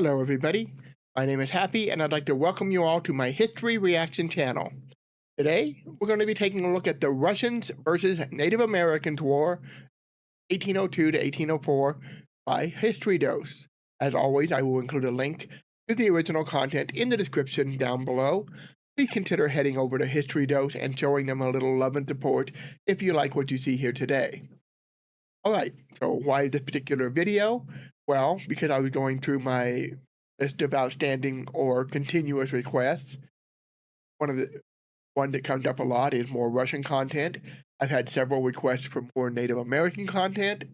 Hello everybody, my name is Happy and I'd like to welcome you all to my History Reaction channel. Today, we're going to be taking a look at the Russians versus Native Americans War, 1802 to 1804, by History Dose. As always, I will include a link to the original content in the description down below. Please consider heading over to History Dose and showing them a little love and support if you like what you see here today. Alright, so why this particular video? Well, because I was going through my list of outstanding or continuous requests. One that comes up a lot is more Russian content. I've had several requests for more Native American content,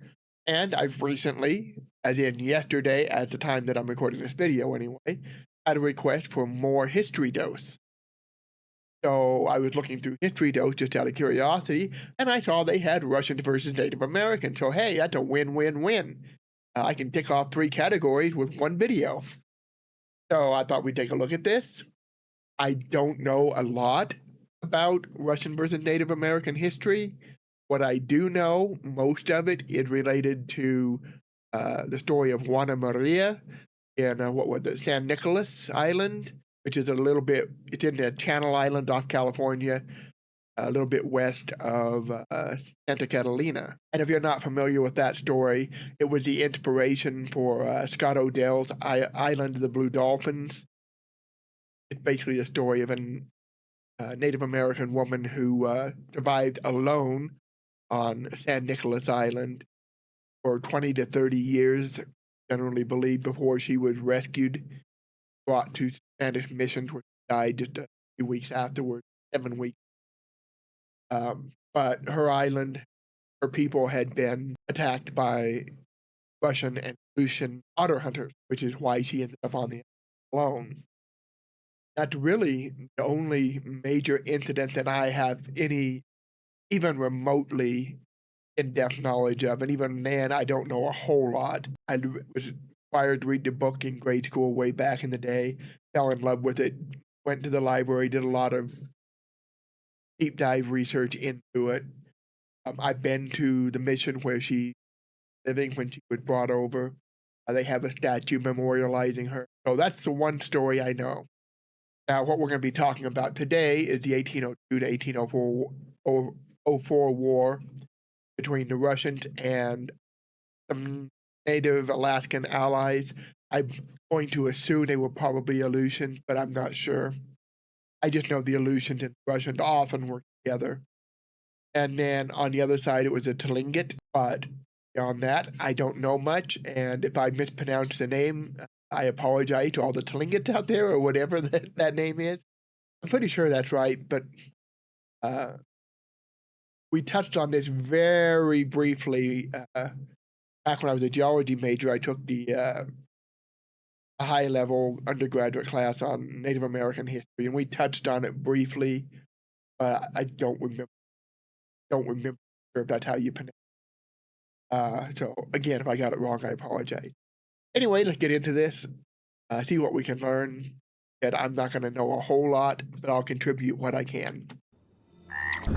and I've recently, as in yesterday, at the time that I'm recording this video anyway, had a request for more History Dose. So I was looking through History Dose just out of curiosity, and I saw they had Russians versus Native Americans. So hey, that's a win-win-win. I can tick off 3 categories with one video. So I thought we'd take a look at this. I don't know a lot about Russian versus Native American history. What I do know, most of it is related to the story of Juana Maria in, San Nicolas Island, which is it's in the Channel Island off California, a little bit west of Santa Catalina. And if you're not familiar with that story, it was the inspiration for Scott Odell's Island of the Blue Dolphins. It's basically the story of a Native American woman who survived alone on San Nicolas Island for 20 to 30 years, generally believed, before she was rescued, brought to Spanish missions, where she died just a few weeks afterwards, 7 weeks. But her island, her people had been attacked by Russian and Aleutian otter hunters, which is why she ended up on the island alone. That's really the only major incident that I have any, even remotely in-depth knowledge of, and even then, I don't know a whole lot. I was required to read the book in grade school way back in the day, fell in love with it, went to the library, did a lot of deep dive research into it. I've been to the mission where she was living when she was brought over. They have a statue memorializing her. So that's the one story I know. Now, what we're going to be talking about today is the 1802 to 1804 war between the Russians and some native Alaskan allies. I'm going to assume they were probably Aleutians, but I'm not sure. I just know the Aleutians and Russians often work together. And then on the other side, it was a Tlingit, but beyond that, I don't know much. And if I mispronounce the name, I apologize to all the Tlingits out there or whatever that name is. I'm pretty sure that's right, but we touched on this very briefly back when I was a geology major. I took the high-level undergraduate class on Native American history, and we touched on it briefly, but I don't remember if that's how you pronounce it. So, again, if I got it wrong, I apologize. Anyway, let's get into this, see what we can learn. And I'm not going to know a whole lot, but I'll contribute what I can.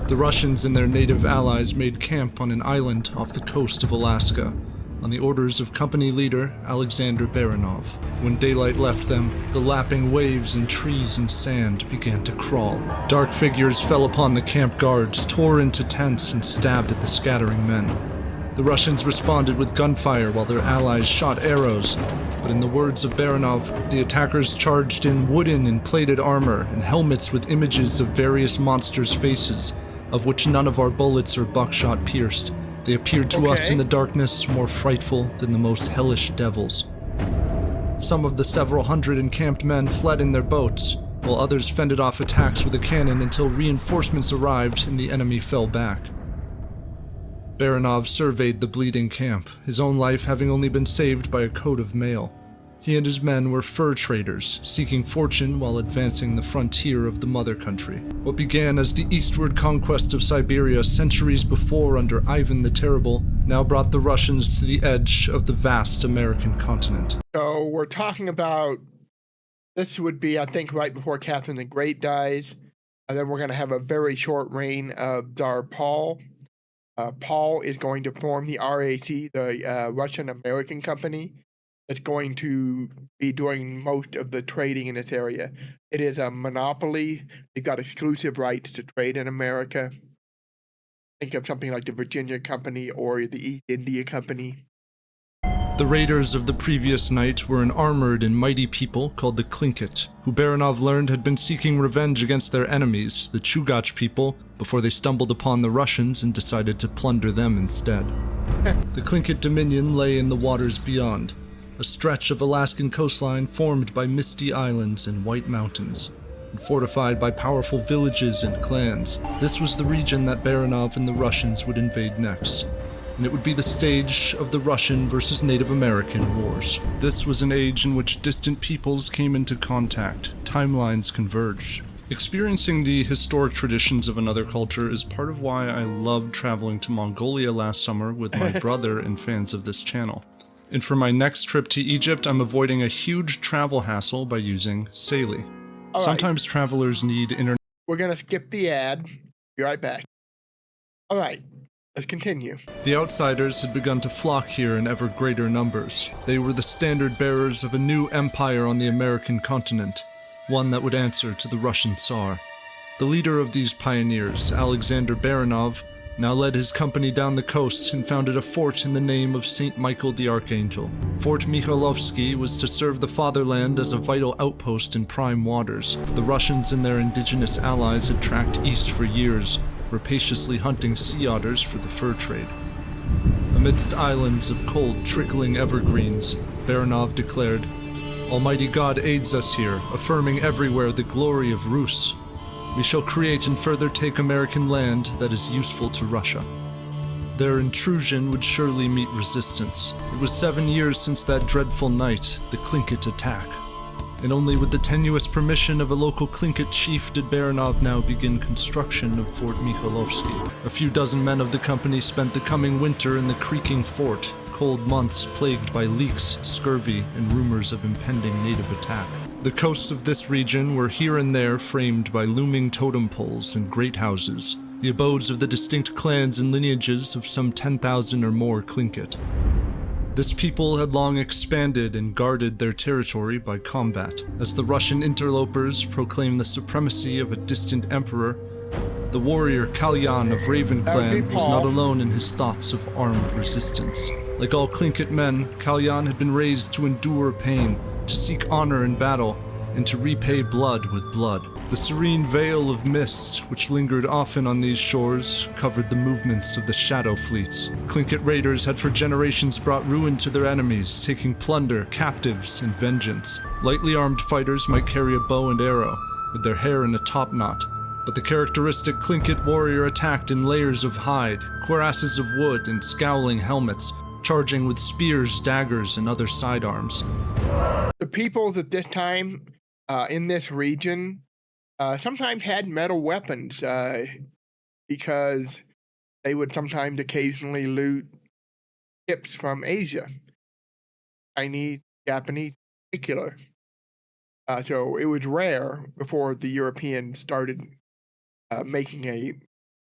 The Russians and their native allies made camp on an island off the coast of Alaska, on the orders of company leader Alexander Baranov. When daylight left them, the lapping waves and trees and sand began to crawl. Dark figures fell upon the camp guards, tore into tents, and stabbed at the scattering men. The Russians responded with gunfire while their allies shot arrows, but in the words of Baranov, the attackers charged in wooden and plated armor and helmets with images of various monsters' faces, of which none of our bullets or buckshot pierced. They appeared to us in the darkness more frightful than the most hellish devils. Some of the several hundred encamped men fled in their boats, while others fended off attacks with a cannon until reinforcements arrived and the enemy fell back. Baranov surveyed the bleeding camp, his own life having only been saved by a coat of mail. He and his men were fur traders, seeking fortune while advancing the frontier of the mother country. What began as the eastward conquest of Siberia centuries before under Ivan the Terrible now brought the Russians to the edge of the vast American continent. So we're talking about, this would be, I think, right before Catherine the Great dies, and then we're going to have a very short reign of Tsar Paul. Paul is going to form the RAC, the Russian-American Company, that's going to be doing most of the trading in this area. It is a monopoly. They've got exclusive rights to trade in America. Think of something like the Virginia Company or the East India Company. The raiders of the previous night were an armored and mighty people called the Tlingit, who Baranov learned had been seeking revenge against their enemies, the Chugach people, before they stumbled upon the Russians and decided to plunder them instead. The Tlingit dominion lay in the waters beyond, a stretch of Alaskan coastline formed by misty islands and white mountains, and fortified by powerful villages and clans. This was the region that Baranov and the Russians would invade next, and it would be the stage of the Russian versus Native American wars. This was an age in which distant peoples came into contact, timelines converged. Experiencing the historic traditions of another culture is part of why I loved traveling to Mongolia last summer with my brother and fans of this channel. And for my next trip to Egypt, I'm avoiding a huge travel hassle by using Saili. Sometimes travelers need internet. We're going to skip the ad. Be right back. All right, let's continue. The outsiders had begun to flock here in ever greater numbers. They were the standard bearers of a new empire on the American continent, one that would answer to the Russian Tsar. The leader of these pioneers, Alexander Baranov, now led his company down the coast and founded a fort in the name of St. Michael the Archangel. Fort Mikhailovski was to serve the fatherland as a vital outpost in prime waters. The Russians and their indigenous allies had tracked east for years, rapaciously hunting sea otters for the fur trade. Amidst islands of cold, trickling evergreens, Baranov declared, "Almighty God aids us here, affirming everywhere the glory of Rus. We shall create and further take American land that is useful to Russia." Their intrusion would surely meet resistance. It was 7 years since that dreadful night, the Tlingit attack. And only with the tenuous permission of a local Tlingit chief did Baranov now begin construction of Fort Mikhailovski. A few dozen men of the company spent the coming winter in the creaking fort, cold months plagued by leaks, scurvy, and rumors of impending native attack. The coasts of this region were here and there framed by looming totem poles and great houses, the abodes of the distinct clans and lineages of some 10,000 or more Tlingit. This people had long expanded and guarded their territory by combat. As the Russian interlopers proclaimed the supremacy of a distant emperor, the warrior Kalyan of Raven Clan was not alone in his thoughts of armed resistance. Like all Tlingit men, Kalyan had been raised to endure pain, to seek honor in battle, and to repay blood with blood. The serene veil of mist, which lingered often on these shores, covered the movements of the shadow fleets. Tlingit raiders had for generations brought ruin to their enemies, taking plunder, captives, and vengeance. Lightly armed fighters might carry a bow and arrow, with their hair in a top knot, but the characteristic Tlingit warrior attacked in layers of hide, cuirasses of wood, and scowling helmets, charging with spears, daggers, and other sidearms. The peoples at this time in this region sometimes had metal weapons because they would sometimes occasionally loot ships from Asia, Chinese, Japanese in particular. So it was rare before the Europeans started making a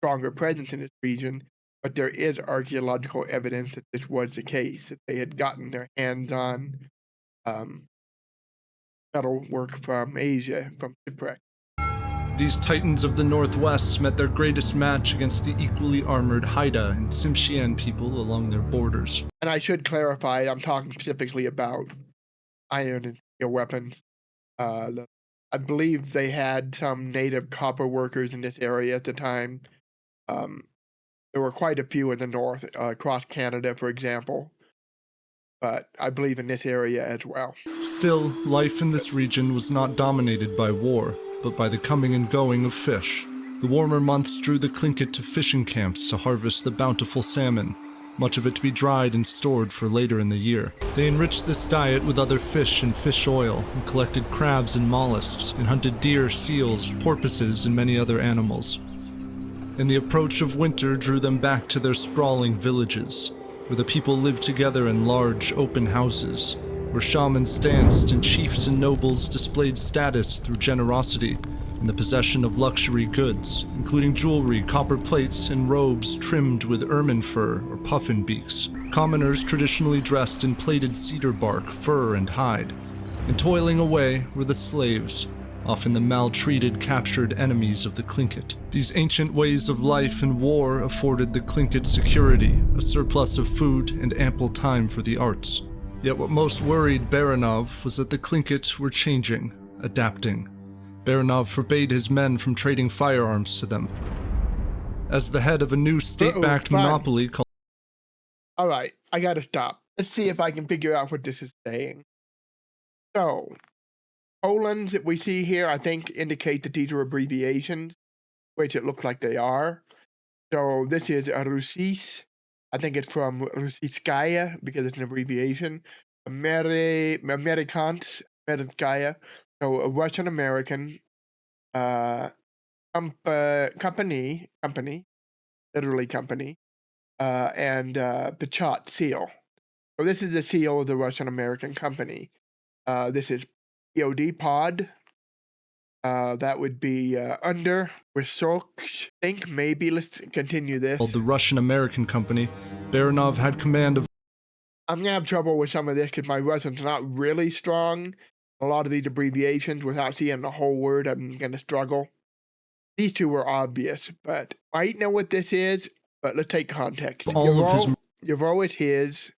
stronger presence in this region, but there is archaeological evidence that this was the case, that they had gotten their hands on metal work from Asia, from shipwreck. These titans of the Northwest met their greatest match against the equally armored Haida and Tsimshian people along their borders. And I should clarify, I'm talking specifically about iron and steel weapons. I believe they had some native copper workers in this area at the time. There were quite a few in the north, across Canada, for example. But I believe in this area as well. Still, life in this region was not dominated by war, but by the coming and going of fish. The warmer months drew the Tlingit to fishing camps to harvest the bountiful salmon, much of it to be dried and stored for later in the year. They enriched this diet with other fish and fish oil, and collected crabs and mollusks, and hunted deer, seals, porpoises, and many other animals. And the approach of winter drew them back to their sprawling villages, where the people lived together in large, open houses, where shamans danced and chiefs and nobles displayed status through generosity, and the possession of luxury goods, including jewelry, copper plates, and robes trimmed with ermine fur or puffin beaks. Commoners traditionally dressed in plaited cedar bark, fur, and hide. And toiling away were the slaves, often the maltreated, captured enemies of the Tlingit. These ancient ways of life and war afforded the Tlingit security, a surplus of food, and ample time for the arts. Yet what most worried Baranov was that the Tlingit were changing, adapting. Baranov forbade his men from trading firearms to them. As the head of a new state-backed monopoly called... Alright, I gotta stop. Let's see if I can figure out what this is saying. So, colons that we see here, I think, indicate that these are abbreviations, which it looks like they are. So this is a Russis. I think it's from Russiskaya, because it's an abbreviation. Amerikans, Amerikaya. So a Russian-American company, literally company, and Pechat seal. So this is the seal of the Russian-American company. This is POD pod. That would be under Wisok. I think maybe let's continue this. Called the Russian-American company, Baranov had command of... I'm gonna have trouble with some of this because my Russian's not really strong. A lot of these abbreviations, without seeing the whole word, I'm gonna struggle. These two were obvious, but I might know what this is. But let's take context. Yavro is his,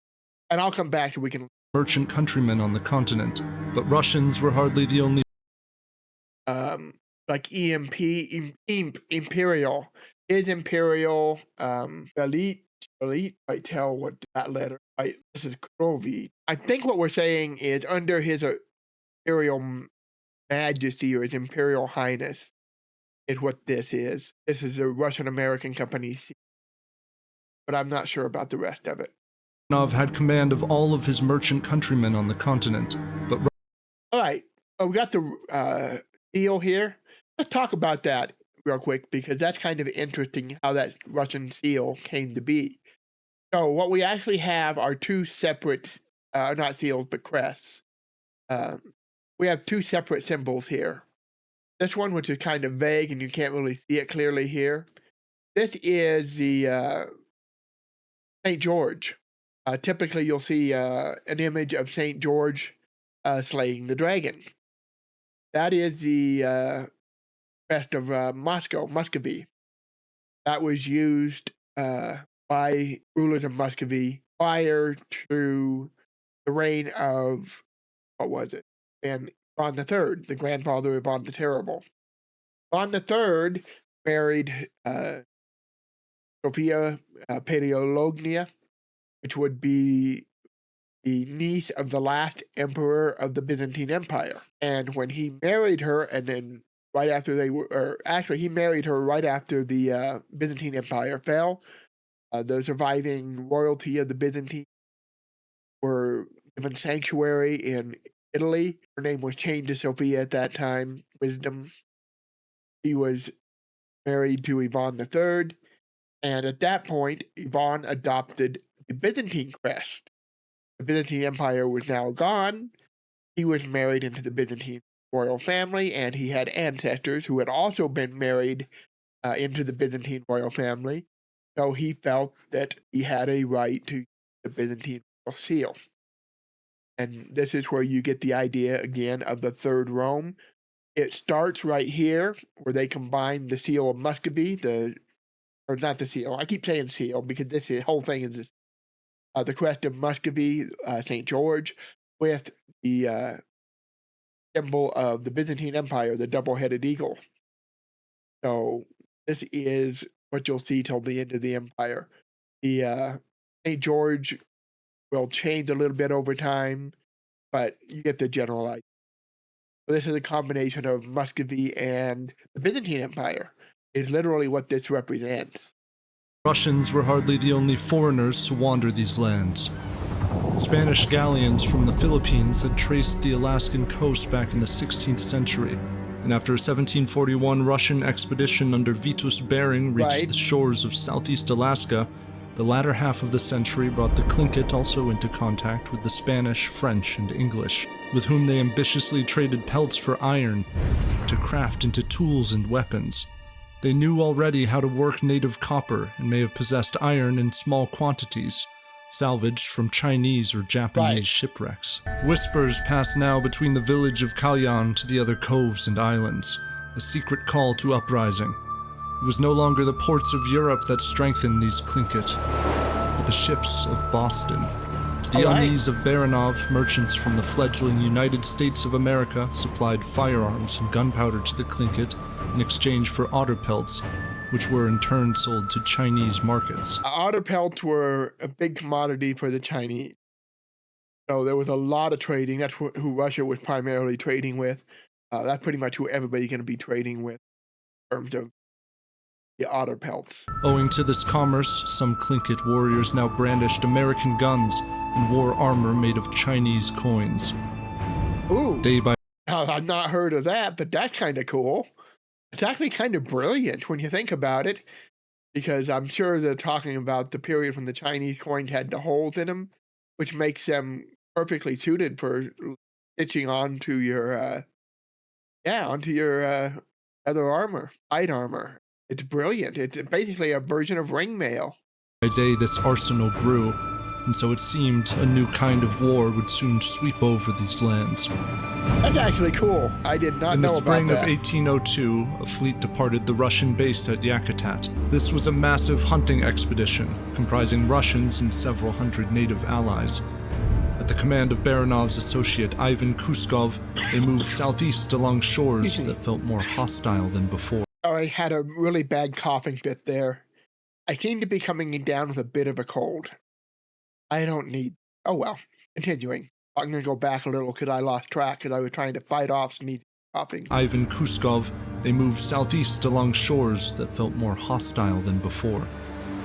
and I'll come back so we can... merchant countrymen on the continent, but Russians were hardly the only... like Imperial. His Imperial, Elite, I tell what that letter, this is Krovi. I think what we're saying is under his Imperial Majesty or his Imperial Highness is what this is. This is the Russian-American company, but I'm not sure about the rest of it. Baranov had command of all of his merchant countrymen on the continent, but... Alright, we got the seal here. Let's talk about that real quick, because that's kind of interesting how that Russian seal came to be. So what we actually have are two separate, not seals, but crests. We have two separate symbols here. This one, which is kind of vague and you can't really see it clearly here. This is the St. George. Typically you'll see an image of St. George slaying the dragon. That is the crest of Muscovy. That was used by rulers of Muscovy prior to the reign of, what was it? And Ivan III, the grandfather of Ivan the Terrible. Ivan III married Sophia Paleolognia, which would be the niece of the last emperor of the Byzantine Empire. And when he married her, and then right after they were, or actually he married her right after the Byzantine Empire fell, the surviving royalty of the Byzantine were given sanctuary in Italy. Her name was changed to Sophia at that time, Wisdom. She was married to Ivan III, and at that point, Ivan adopted the Byzantine crest. The Byzantine Empire was now gone. He was married into the Byzantine royal family, and he had ancestors who had also been married into the Byzantine royal family. So he felt that he had a right to the Byzantine royal seal. And this is where you get the idea, again, of the Third Rome. It starts right here, where they combine the seal of Muscovy, or not the seal, I keep saying seal, because this whole thing is the crest of Muscovy, St. George, with the symbol of the Byzantine Empire, the double-headed eagle. So this is what you'll see till the end of the empire. The St. George will change a little bit over time, but you get the general idea. So this is a combination of Muscovy and the Byzantine Empire. Is literally what this represents. Russians were hardly the only foreigners to wander these lands. Spanish galleons from the Philippines had traced the Alaskan coast back in the 16th century, and after a 1741 Russian expedition under Vitus Bering reached the shores of southeast Alaska, the latter half of the century brought the Tlingit also into contact with the Spanish, French, and English, with whom they ambitiously traded pelts for iron, to craft into tools and weapons. They knew already how to work native copper and may have possessed iron in small quantities, salvaged from Chinese or Japanese shipwrecks. Whispers passed now between the village of Kalyan to the other coves and islands, a secret call to uprising. It was no longer the ports of Europe that strengthened these Tlingit, but the ships of Boston. To the unease of Baranov, merchants from the fledgling United States of America supplied firearms and gunpowder to the Tlingit in exchange for otter pelts, which were in turn sold to Chinese markets. Otter pelts were a big commodity for the Chinese. So there was a lot of trading. That's who Russia was primarily trading with. That's pretty much who everybody's going to be trading with in terms of the otter pelts. Owing to this commerce, some Tlingit warriors now brandished American guns and wore armor made of Chinese coins. Ooh. Day by I've not heard of that, but that's kind of cool. It's actually kind of brilliant when you think about it, because I'm sure they're talking about the period when the Chinese coins had the holes in them, which makes them perfectly suited for stitching onto your, other armor, light armor. It's brilliant. It's basically a version of ringmail. By day, this arsenal grew, and so it seemed a new kind of war would soon sweep over these lands. That's actually cool. I did not know about that. In the spring of 1802, a fleet departed the Russian base at Yakutat. This was a massive hunting expedition, comprising Russians and several hundred native allies. At the command of Baranov's associate Ivan Kuskov, they moved southeast along shores that felt more hostile than before. I had a really bad coughing fit there. I seem to be coming down with a bit of a cold. I don't need... Oh well, continuing. I'm going to go back a little because I lost track because I was trying to fight off sneezing coughing. Ivan Kuskov, they moved southeast along shores that felt more hostile than before.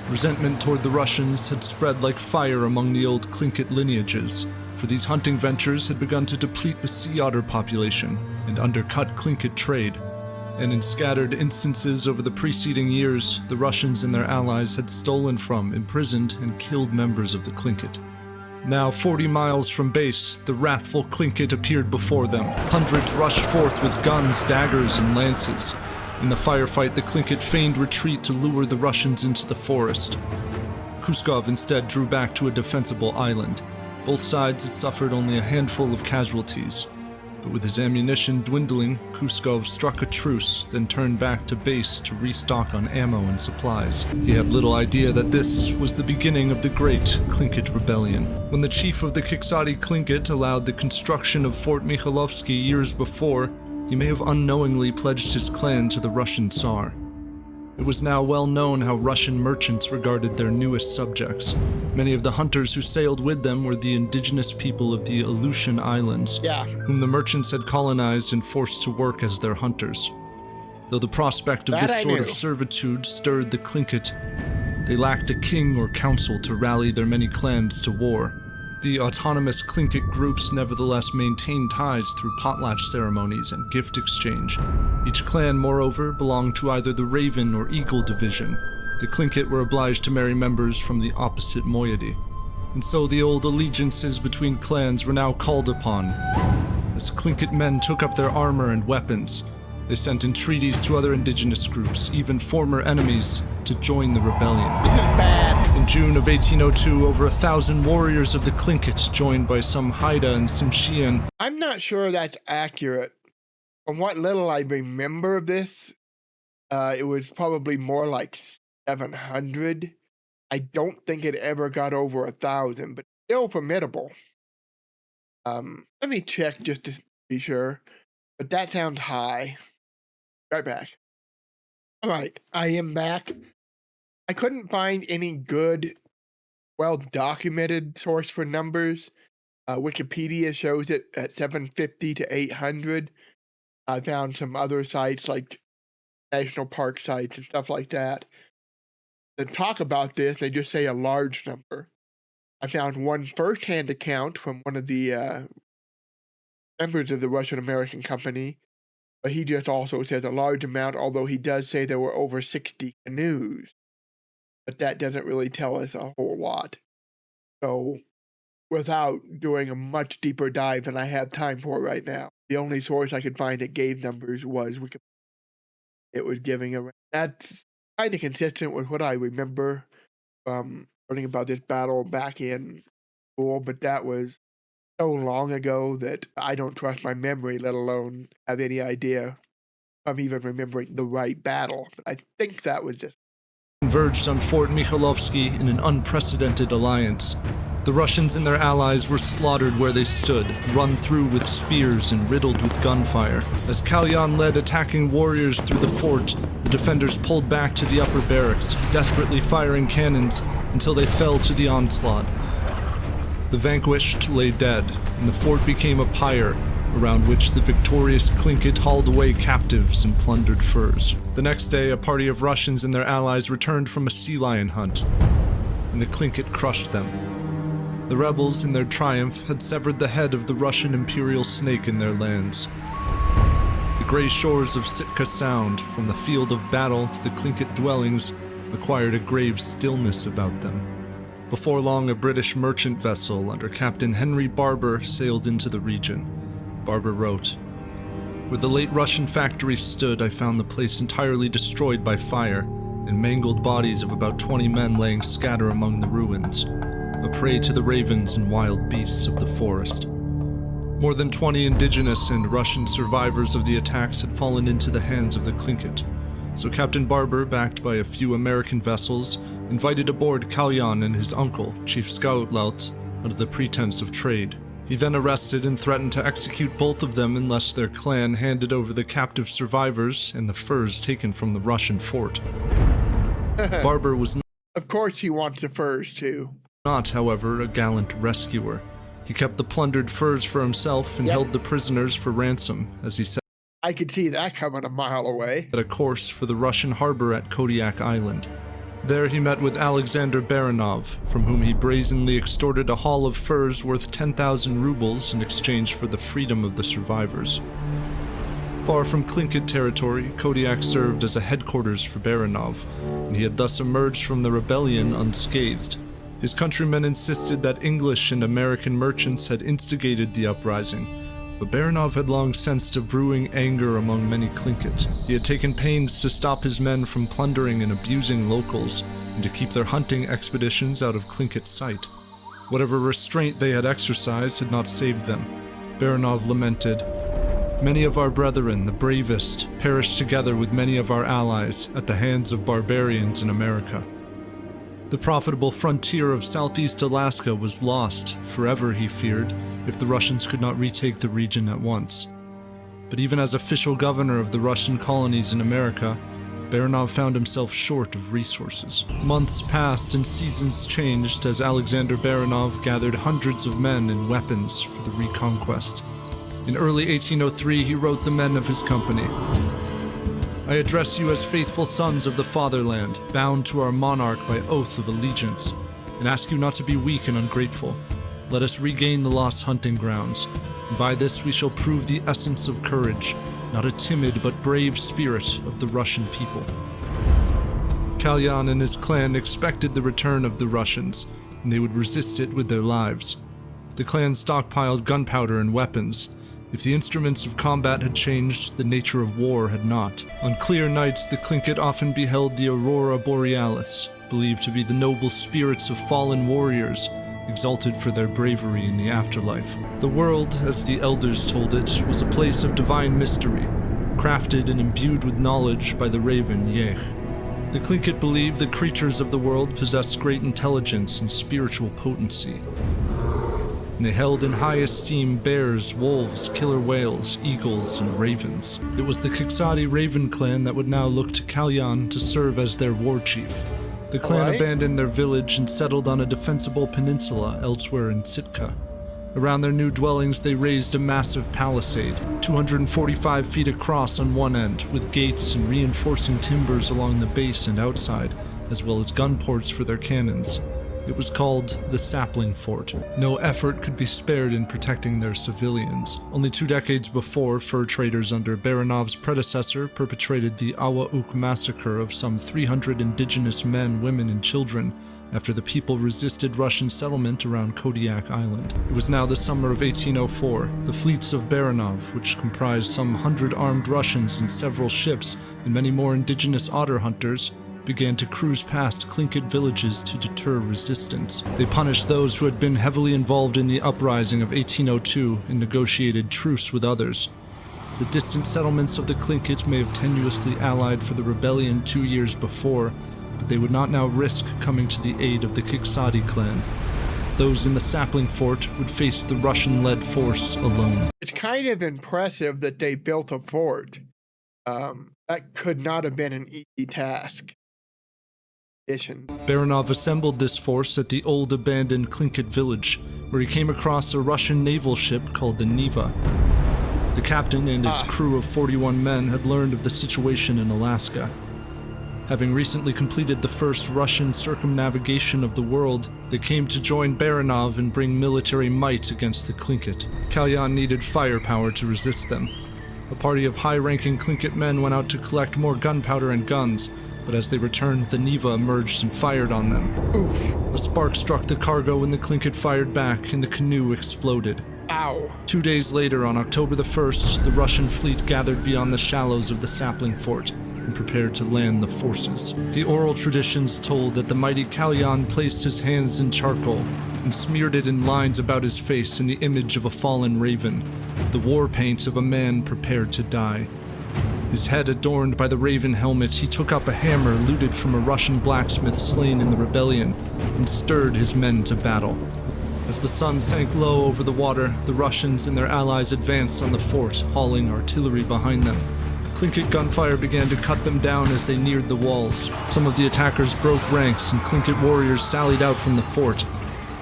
Resentment toward the Russians had spread like fire among the old Tlingit lineages, for these hunting ventures had begun to deplete the sea otter population and undercut Tlingit trade. And in scattered instances over the preceding years, the Russians and their allies had stolen from, imprisoned, and killed members of the Tlingit. Now 40 miles from base, the wrathful Tlingit appeared before them. Hundreds rushed forth with guns, daggers, and lances. In the firefight, the Tlingit feigned retreat to lure the Russians into the forest. Kuskov instead drew back to a defensible island. Both sides had suffered only a handful of casualties. But with his ammunition dwindling, Kuskov struck a truce, then turned back to base to restock on ammo and supplies. He had little idea that this was the beginning of the Great Tlingit Rebellion. When the chief of the Kiksadi Tlingit allowed the construction of Fort Mikhailovski years before, he may have unknowingly pledged his clan to the Russian Tsar. It was now well known how Russian merchants regarded their newest subjects. Many of the hunters who sailed with them were the indigenous people of the Aleutian Islands, whom the merchants had colonized and forced to work as their hunters. Though the prospect of this sort of servitude stirred the Tlingit, they lacked a king or council to rally their many clans to war. The autonomous Tlingit groups nevertheless maintained ties through potlatch ceremonies and gift exchange. Each clan, moreover, belonged to either the Raven or Eagle division. The Tlingit were obliged to marry members from the opposite moiety. And so the old allegiances between clans were now called upon. As Tlingit men took up their armor and weapons, they sent entreaties to other indigenous groups, even former enemies, to join the rebellion. This is bad. In June of 1802, over 1,000 warriors of the Tlingit, joined by some Haida and Tsimshian. I'm not sure that's accurate. From what little I remember of this, it was probably more like 700. I don't think it ever got over 1,000, but still formidable. Let me check just to be sure, but that sounds high. Right back. All right, I am back. I couldn't find any good, well-documented source for numbers. Wikipedia shows it at 750 to 800. I found some other sites like national park sites and stuff like that that talk about this. They just say a large number. I found one first-hand account from one of the members of the Russian-American company, but he just also says a large amount, although he does say there were over 60 canoes. But that doesn't really tell us a whole lot. So, without doing a much deeper dive than I have time for right now, The only source I could find that gave numbers was it was giving a. That's kind of consistent with what I remember from learning about this battle back in school, but that was so long ago that I don't trust my memory, let alone have any idea if I'm even remembering the right battle. But I think that was just. Converged on Fort Mikhailovski in an unprecedented alliance. The Russians and their allies were slaughtered where they stood, run through with spears and riddled with gunfire. As Kalyan led attacking warriors through the fort, the defenders pulled back to the upper barracks, desperately firing cannons until they fell to the onslaught. The vanquished lay dead, and the fort became a pyre around which the victorious Tlingit hauled away captives and plundered furs. The next day, a party of Russians and their allies returned from a sea lion hunt, and the Tlingit crushed them. The rebels, in their triumph, had severed the head of the Russian imperial snake in their lands. The gray shores of Sitka Sound, from the field of battle to the Tlingit dwellings, acquired a grave stillness about them. Before long, a British merchant vessel under Captain Henry Barber sailed into the region. Barber wrote, "Where the late Russian factory stood, I found the place entirely destroyed by fire, and mangled bodies of about 20 men laying scatter among the ruins, a prey to the ravens and wild beasts of the forest." More than 20 indigenous and Russian survivors of the attacks had fallen into the hands of the Tlingit, so Captain Barber, backed by a few American vessels, invited aboard Kalyan and his uncle, Chief Skautlaut, under the pretense of trade. He then arrested and threatened to execute both of them unless their clan handed over the captive survivors and the furs taken from the Russian fort. Barber was Of course he wants the furs too. Not, however, a gallant rescuer. He kept the plundered furs for himself and held the prisoners for ransom, as he set I could see that coming a mile away. a course for the Russian harbor at Kodiak Island. There he met with Alexander Baranov, from whom he brazenly extorted a haul of furs worth 10,000 rubles in exchange for the freedom of the survivors. Far from Tlingit territory, Kodiak served as a headquarters for Baranov, and he had thus emerged from the rebellion unscathed. His countrymen insisted that English and American merchants had instigated the uprising, but Baranov had long sensed a brewing anger among many Tlingit. He had taken pains to stop his men from plundering and abusing locals, and to keep their hunting expeditions out of Tlingit sight. Whatever restraint they had exercised had not saved them. Baranov lamented, "Many of our brethren, the bravest, perished together with many of our allies at the hands of barbarians in America." The profitable frontier of southeast Alaska was lost, forever he feared, if the Russians could not retake the region at once. But even as official governor of the Russian colonies in America, Baranov found himself short of resources. Months passed and seasons changed as Alexander Baranov gathered hundreds of men and weapons for the reconquest. In early 1803, he wrote the men of his company, "I address you as faithful sons of the fatherland, bound to our monarch by oath of allegiance, and ask you not to be weak and ungrateful. Let us regain the lost hunting grounds, and by this we shall prove the essence of courage, not a timid but brave spirit of the Russian people." Kalyan and his clan expected the return of the Russians, and they would resist it with their lives. The clan stockpiled gunpowder and weapons. If the instruments of combat had changed, the nature of war had not. On clear nights, the Tlingit often beheld the aurora borealis, believed to be the noble spirits of fallen warriors, exalted for their bravery in the afterlife. The world, as the elders told it, was a place of divine mystery, crafted and imbued with knowledge by the raven Yeh. The Tlingit believed the creatures of the world possessed great intelligence and spiritual potency. And they held in high esteem bears, wolves, killer whales, eagles, and ravens. It was the Kiksadi Raven clan that would now look to Kalyan to serve as their war chief. The clan abandoned their village and settled on a defensible peninsula elsewhere in Sitka. Around their new dwellings, they raised a massive palisade, 245 feet across on one end, with gates and reinforcing timbers along the base and outside, as well as gun ports for their cannons. It was called the Sapling Fort. No effort could be spared in protecting their civilians. Only 2 decades before, fur traders under Baranov's predecessor perpetrated the Awa Uk massacre of some 300 indigenous men, women, and children after the people resisted Russian settlement around Kodiak Island. It was now the summer of 1804. The fleets of Baranov, which comprised some 100 armed Russians and several ships and many more indigenous otter hunters, began to cruise past Tlingit villages to deter resistance. They punished those who had been heavily involved in the uprising of 1802 and negotiated truce with others. The distant settlements of the Tlingit may have tenuously allied for the rebellion 2 years before, but they would not now risk coming to the aid of the Kiksadi clan. Those in the Sapling Fort would face the Russian-led force alone. It's kind of impressive that they built a fort. That could not have been an easy task. Baranov assembled this force at the old abandoned Tlingit village, where he came across a Russian naval ship called the Neva. The captain and his crew of 41 men had learned of the situation in Alaska. Having recently completed the first Russian circumnavigation of the world, they came to join Baranov and bring military might against the Tlingit. Kalyan needed firepower to resist them. A party of high-ranking Tlingit men went out to collect more gunpowder and guns, but as they returned, the Neva emerged and fired on them. Oof. A spark struck the cargo when the Tlingit fired back, and the canoe exploded. Ow. 2 days later, on October the 1st, the Russian fleet gathered beyond the shallows of the Sapling Fort and prepared to land the forces. The oral traditions told that the mighty Kalyan placed his hands in charcoal and smeared it in lines about his face in the image of a fallen raven, the war paint of a man prepared to die. His head adorned by the raven helmet, he took up a hammer looted from a Russian blacksmith slain in the rebellion and stirred his men to battle. As the sun sank low over the water, the Russians and their allies advanced on the fort, hauling artillery behind them. Tlingit gunfire began to cut them down as they neared the walls. Some of the attackers broke ranks and Tlingit warriors sallied out from the fort.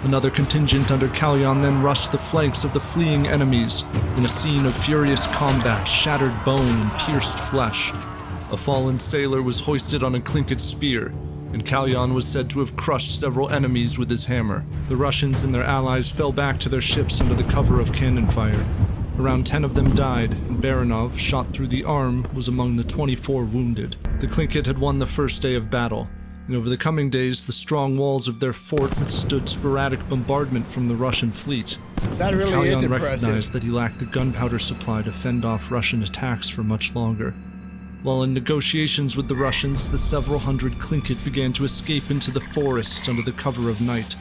Another contingent under Kalyan then rushed the flanks of the fleeing enemies in a scene of furious combat, shattered bone and pierced flesh. A fallen sailor was hoisted on a Tlingit spear, and Kalyan was said to have crushed several enemies with his hammer. The Russians and their allies fell back to their ships under the cover of cannon fire. Around 10 of them died, and Baranov, shot through the arm, was among the 24 wounded. The Tlingit had won the first day of battle, and over the coming days, the strong walls of their fort withstood sporadic bombardment from the Russian fleet. That really is Kalyan impressive. recognized that he lacked the gunpowder supply to fend off Russian attacks for much longer. While in negotiations with the Russians, the several hundred Tlingit began to escape into the forest under the cover of night.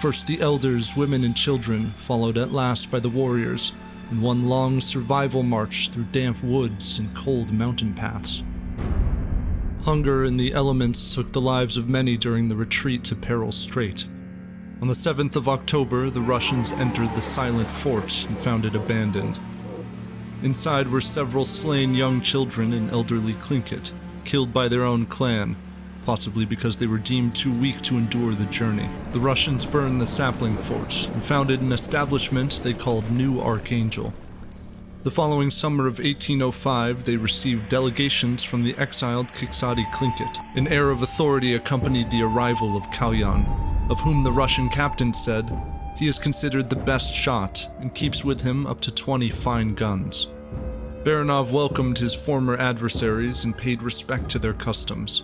First the elders, women, and children, followed at last by the warriors, in one long survival march through damp woods and cold mountain paths. Hunger and the elements took the lives of many during the retreat to Peril Strait. On the 7th of October, the Russians entered the silent fort and found it abandoned. Inside were several slain young children and elderly Tlingit, killed by their own clan, possibly because they were deemed too weak to endure the journey. The Russians burned the Sapling Fort and founded an establishment they called New Archangel. The following summer of 1805, they received delegations from the exiled Kiksadi Tlingit. An air of authority accompanied the arrival of Kalyan, of whom the Russian captain said, "He is considered the best shot and keeps with him up to 20 fine guns." Baranov welcomed his former adversaries and paid respect to their customs.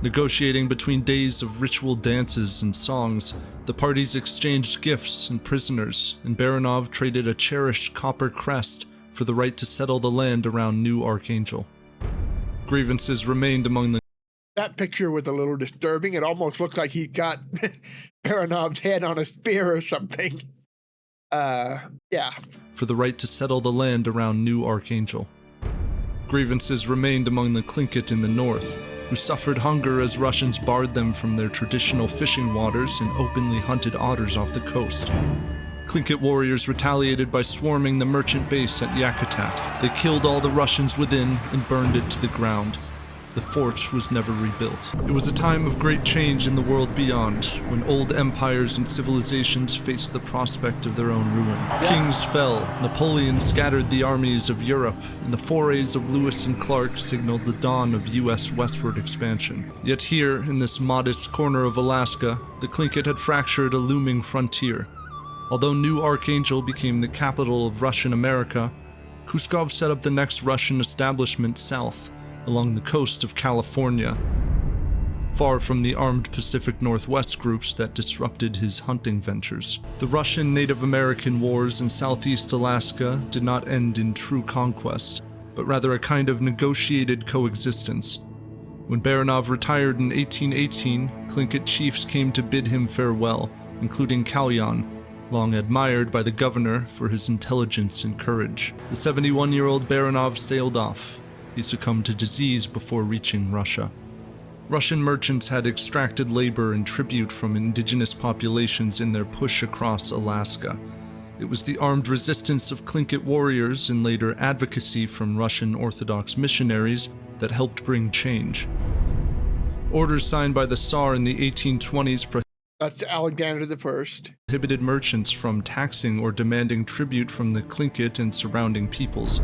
Negotiating between days of ritual dances and songs, the parties exchanged gifts and prisoners, and Baranov traded a cherished copper crest for the right to settle the land around New Archangel. Grievances remained among the... That picture was a little disturbing. It almost looked like he got Baranov's head on a spear or something. Yeah. For the right to settle the land around New Archangel. Grievances remained among the Tlingit in the north, who suffered hunger as Russians barred them from their traditional fishing waters and openly hunted otters off the coast. Tlingit warriors retaliated by swarming the merchant base at Yakutat. They killed all the Russians within and burned it to the ground. The fort was never rebuilt. It was a time of great change in the world beyond, when old empires and civilizations faced the prospect of their own ruin. Kings fell, Napoleon scattered the armies of Europe, and the forays of Lewis and Clark signaled the dawn of U.S. westward expansion. Yet here, in this modest corner of Alaska, the Tlingit had fractured a looming frontier. Although New Archangel became the capital of Russian America, Kuskov set up the next Russian establishment south, along the coast of California. far from the armed Pacific Northwest groups that disrupted his hunting ventures. The Russian Native American wars in southeast Alaska did not end in true conquest, but rather a kind of negotiated coexistence. When Baranov retired in 1818, Tlingit chiefs came to bid him farewell, including Kalyan, long admired by the governor for his intelligence and courage. The 71-year-old Baranov sailed off. He succumbed to disease before reaching Russia. Russian merchants had extracted labor and tribute from indigenous populations in their push across Alaska. It was the armed resistance of Tlingit warriors and later advocacy from Russian Orthodox missionaries that helped bring change. Orders signed by the Tsar in the 1820s That's Alexander the First. prohibited merchants from taxing or demanding tribute from the Tlingit and surrounding peoples,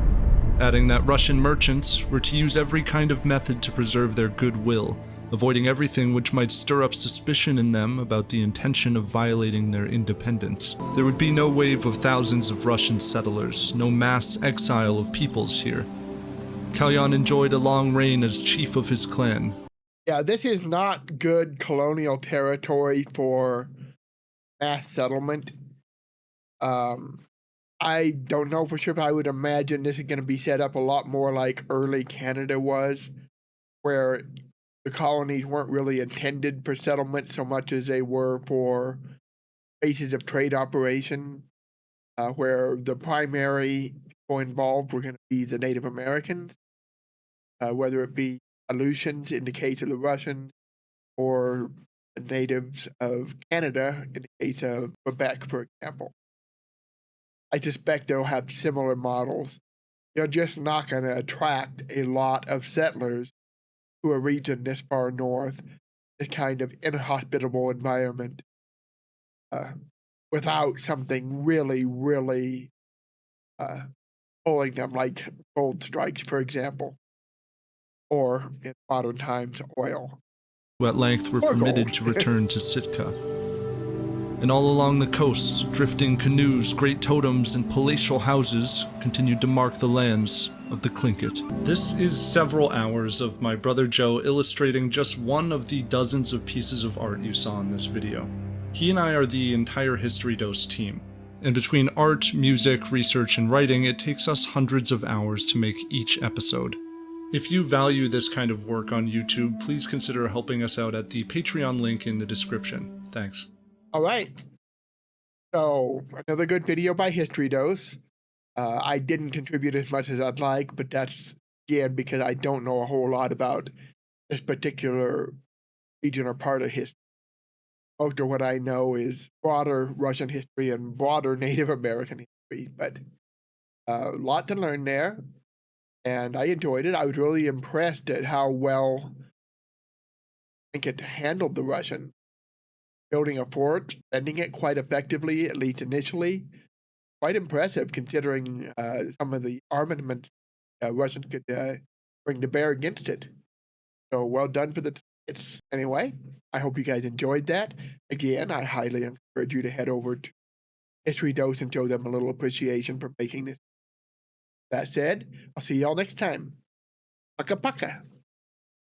adding that Russian merchants were to use every kind of method to preserve their goodwill, avoiding everything which might stir up suspicion in them about the intention of violating their independence. There would be no wave of thousands of Russian settlers, no mass exile of peoples here. Kalyan enjoyed a long reign as chief of his clan. Yeah, this is not good colonial territory for mass settlement. I don't know for sure, but I would imagine this is going to be set up a lot more like early Canada was, where the colonies weren't really intended for settlement so much as they were for bases of trade operation, where the primary people involved were going to be the Native Americans, whether it be Aleutians in the case of the Russians, or the natives of Canada in the case of Quebec, for example. I suspect they'll have similar models. They're just not going to attract a lot of settlers to a region this far north, a kind of inhospitable environment, without something really pulling them, like gold strikes, for example, or in modern times, oil. Who at length were Or permitted gold. to return to Sitka. And all along the coasts, drifting canoes, great totems, and palatial houses continued to mark the lands of the Tlingit. This is several hours of my brother Joe illustrating just one of the dozens of pieces of art you saw in this video. He and I are the entire History Dose team, and between art, music, research, and writing, it takes us hundreds of hours to make each episode. If you value this kind of work on YouTube, please consider helping us out at the Patreon link in the description. Thanks. All right. So, another good video by History Dose. I didn't contribute as much as I'd like, but that's, again, because I don't know a whole lot about this particular region or part of history. Most of what I know is broader Russian history and broader Native American history, but a lot to learn there, and I enjoyed it. I was really impressed at how well Tlingit handled the Russians. Building a fort, defending it quite effectively, at least initially. Quite impressive considering some of the armaments Russians could bring to bear against it. So well done for the Tlingits. Anyway, I hope you guys enjoyed that. Again, I highly encourage you to head over to History Dose and show them a little appreciation for making this. That said, I'll see y'all next time. Paka paka.